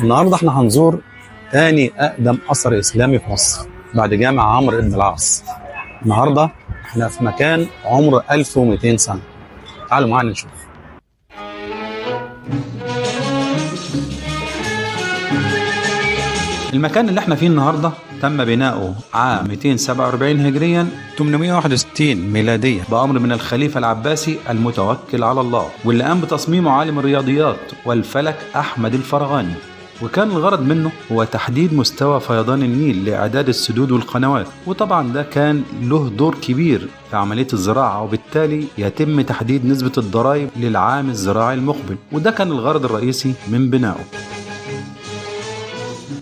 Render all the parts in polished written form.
النهارده احنا هنزور تاني أقدم أثر إسلامي في مصر بعد جامع عمرو بن العاص. النهارده احنا في مكان عمره 1200 سنة. تعالوا معانا نشوف. المكان اللي احنا فيه النهارده تم بناؤه عام 247 هجريا 861 ميلاديا بأمر من الخليفة العباسي المتوكل على الله، واللي قام بتصميمه عالم الرياضيات والفلك أحمد الفرغاني. وكان الغرض منه هو تحديد مستوى فيضان النيل لإعداد السدود والقنوات، وطبعا ده كان له دور كبير في عملية الزراعة، وبالتالي يتم تحديد نسبة الضرائب للعام الزراعي المقبل، وده كان الغرض الرئيسي من بنائه.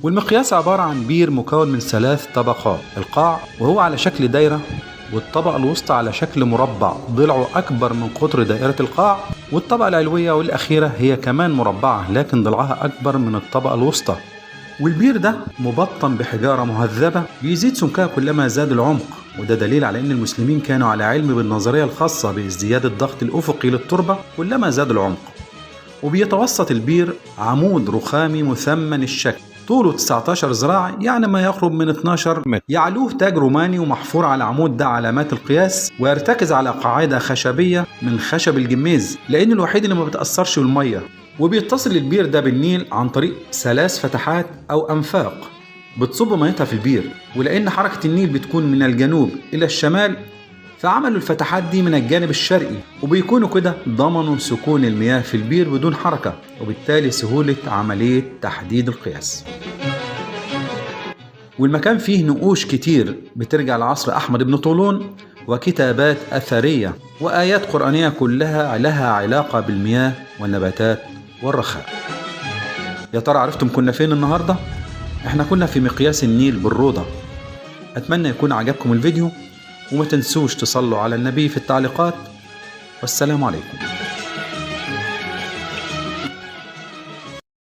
والمقياس عبارة عن بير مكون من 3 طبقات، القاع وهو على شكل دايرة، والطبقة الوسطى على شكل مربع ضلعه أكبر من قطر دائرة القاع، والطبقة العلوية والأخيرة هي كمان مربعة لكن ضلعها أكبر من الطبقة الوسطى. والبير ده مبطن بحجارة مهذبة بيزيد سمكها كلما زاد العمق، وده دليل على أن المسلمين كانوا على علم بالنظرية الخاصة بازدياد الضغط الأفقي للتربة كلما زاد العمق. وبيتوسط البير عمود رخامي مثمن الشكل طوله 19 ذراع، يعني ما يقرب من 12 متر، يعلوه تاج روماني ومحفور على العمود ده علامات القياس، ويرتكز على قاعدة خشبية من خشب الجميز لأنه الوحيد اللي ما بتأثرش بالمية. وبيتصل البير ده بالنيل عن طريق 3 فتحات أو أنفاق بتصب ميتها في البير، ولأن حركة النيل بتكون من الجنوب إلى الشمال فعملوا الفتحات دي من الجانب الشرقي، وبيكونوا كده ضمنوا سكون المياه في البير بدون حركة، وبالتالي سهولة عملية تحديد القياس. والمكان فيه نقوش كتير بترجع لعصر أحمد بن طولون، وكتابات أثرية وآيات قرآنية كلها لها علاقة بالمياه والنباتات والرخاء. يا ترى عرفتم كنا فين النهاردة؟ احنا كنا في مقياس النيل بالروضة. أتمنى يكون عجبكم الفيديو، وما تنسوش تصلوا على النبي في التعليقات، والسلام عليكم.